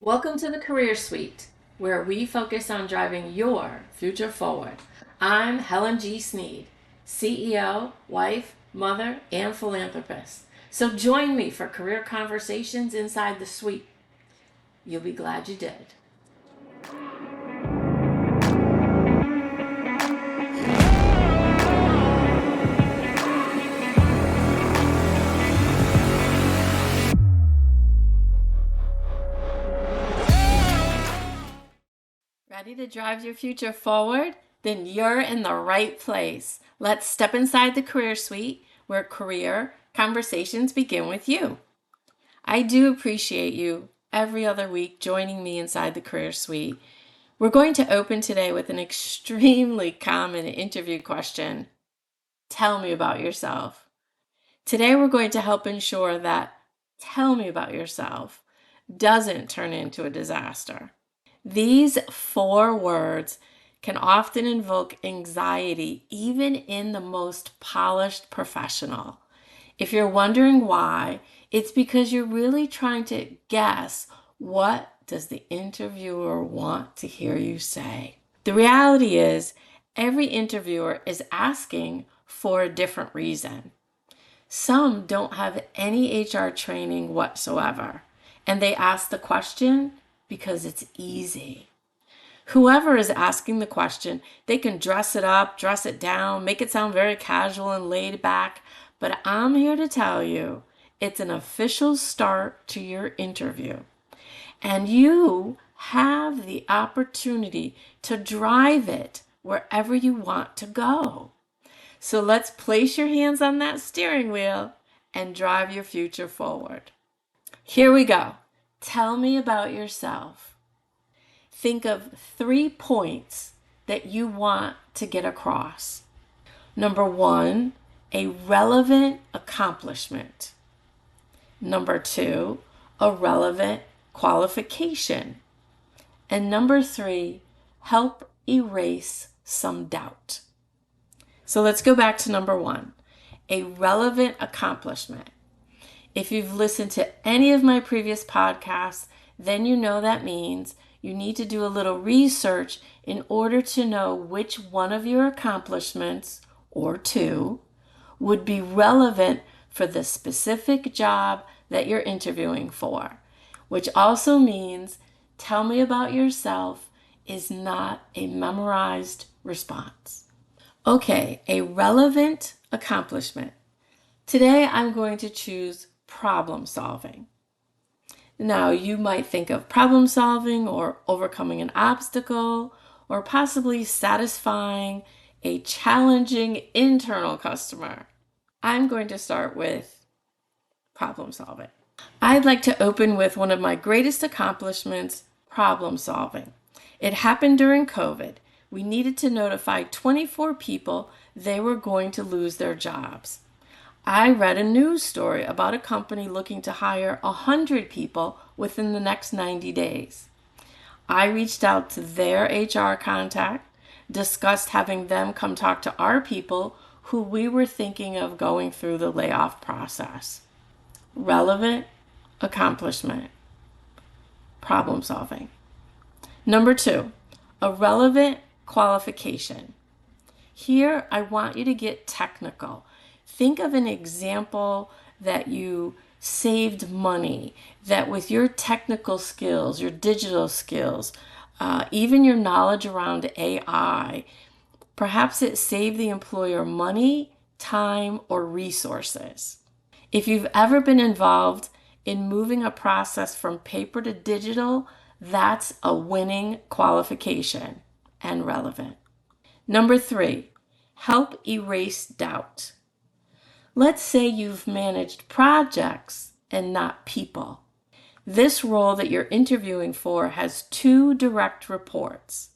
Welcome to the Career Suite, where we focus on driving your future forward. I'm Helen G. Sneed, CEO, wife, mother, and philanthropist. So join me for career conversations inside the suite. You'll be glad you did. Ready to drive your future forward? Then you're in the right place. Let's step inside the Career Suite, where career conversations begin with you. I do appreciate you every other week joining me inside the Career Suite. We're going to open today with an extremely common interview question. Tell me about yourself. Today we're going to help ensure that tell me about yourself doesn't turn into a disaster. These 4 words can often invoke anxiety even in the most polished professional. If you're wondering why, it's because you're really trying to guess what does the interviewer want to hear you say. The reality is every interviewer is asking for a different reason. Some don't have any HR training whatsoever, and they ask the question because it's easy. Whoever is asking the question, they can dress it up, dress it down, make it sound very casual and laid back, but I'm here to tell you it's an official start to your interview. And you have the opportunity to drive it wherever you want to go. So let's place your hands on that steering wheel and drive your future forward. Here we go. Tell me about yourself. Think of 3 points that you want to get across. Number 1, a relevant accomplishment. Number 2, a relevant qualification. And number 3, help erase some doubt. So let's go back to number 1, a relevant accomplishment. If you've listened to any of my previous podcasts, then you know that means you need to do a little research in order to know which one of your accomplishments, or 2, would be relevant for the specific job that you're interviewing for, which also means tell me about yourself is not a memorized response. Okay, a relevant accomplishment. Today I'm going to choose problem solving. Now, you might think of problem solving or overcoming an obstacle or possibly satisfying a challenging internal customer. I'm going to start with problem solving. I'd like to open with one of my greatest accomplishments, problem solving. It happened during COVID. We needed to notify 24 people they were going to lose their jobs. I read a news story about a company looking to hire 100 people within the next 90 days. I reached out to their HR contact, discussed having them come talk to our people who we were thinking of going through the layoff process. Relevant accomplishment, problem solving. Number 2, a relevant qualification. Here, I want you to get technical. Think of an example that you saved money, that with your technical skills, your digital skills, even your knowledge around AI, perhaps it saved the employer money, time, or resources. If you've ever been involved in moving a process from paper to digital, that's a winning qualification and relevant. Number 3, help erase doubt. Let's say you've managed projects and not people. This role that you're interviewing for has 2 direct reports.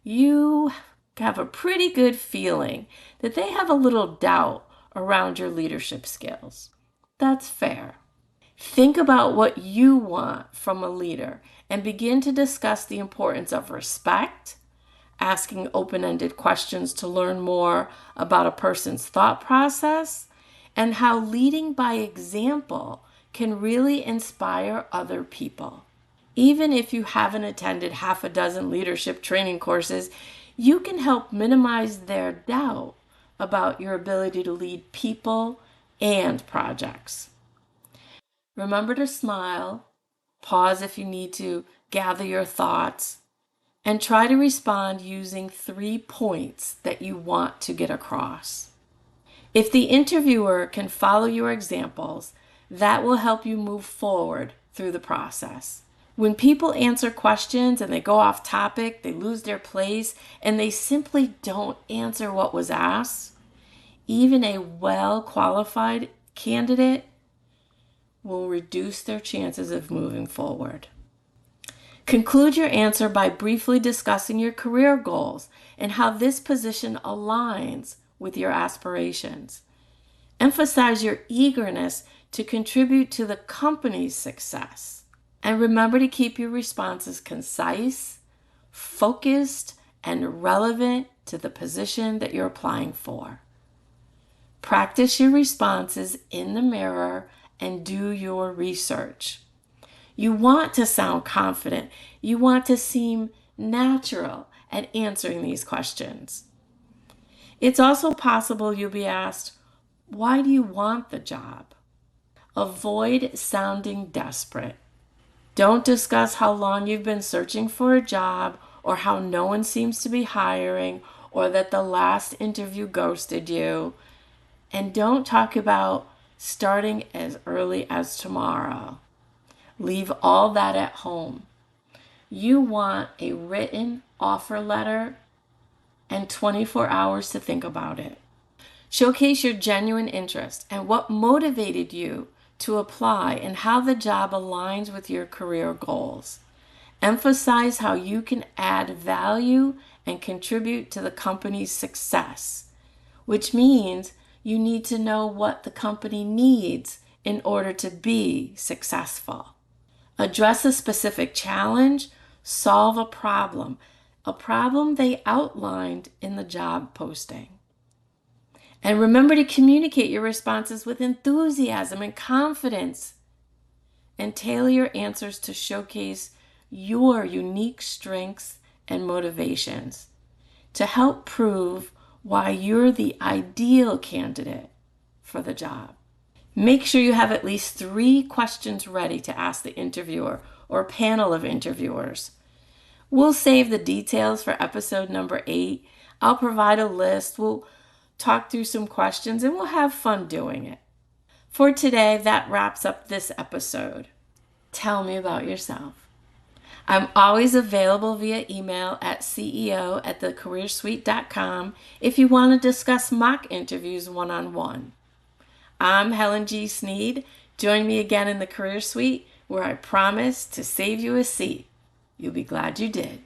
You have a pretty good feeling that they have a little doubt around your leadership skills. That's fair. Think about what you want from a leader and begin to discuss the importance of respect, asking open-ended questions to learn more about a person's thought process, and how leading by example can really inspire other people. Even if you haven't attended half a dozen leadership training courses, you can help minimize their doubt about your ability to lead people and projects. Remember to smile, pause if you need to, gather your thoughts, and try to respond using 3 points that you want to get across. If the interviewer can follow your examples, that will help you move forward through the process. When people answer questions and they go off topic, they lose their place, and they simply don't answer what was asked, even a well-qualified candidate will reduce their chances of moving forward. Conclude your answer by briefly discussing your career goals and how this position aligns with your aspirations. Emphasize your eagerness to contribute to the company's success. And remember to keep your responses concise, focused, and relevant to the position that you're applying for. Practice your responses in the mirror and do your research. You want to sound confident. You want to seem natural at answering these questions. It's also possible you'll be asked, why do you want the job? Avoid sounding desperate. Don't discuss how long you've been searching for a job or how no one seems to be hiring or that the last interview ghosted you. And don't talk about starting as early as tomorrow. Leave all that at home. You want a written offer letter and 24 hours to think about it. Showcase your genuine interest and what motivated you to apply and how the job aligns with your career goals. Emphasize how you can add value and contribute to the company's success, which means you need to know what the company needs in order to be successful. Address a specific challenge, solve a problem they outlined in the job posting. And remember to communicate your responses with enthusiasm and confidence, and tailor your answers to showcase your unique strengths and motivations to help prove why you're the ideal candidate for the job. Make sure you have at least 3 questions ready to ask the interviewer or panel of interviewers. We'll save the details for episode number 8. I'll provide a list. We'll talk through some questions and we'll have fun doing it. For today, that wraps up this episode. Tell me about yourself. I'm always available via email at ceo@thecareersuite.com if you want to discuss mock interviews one-on-one. I'm Helen G. Sneed. Join me again in the Career Suite, where I promise to save you a seat. You'll be glad you did.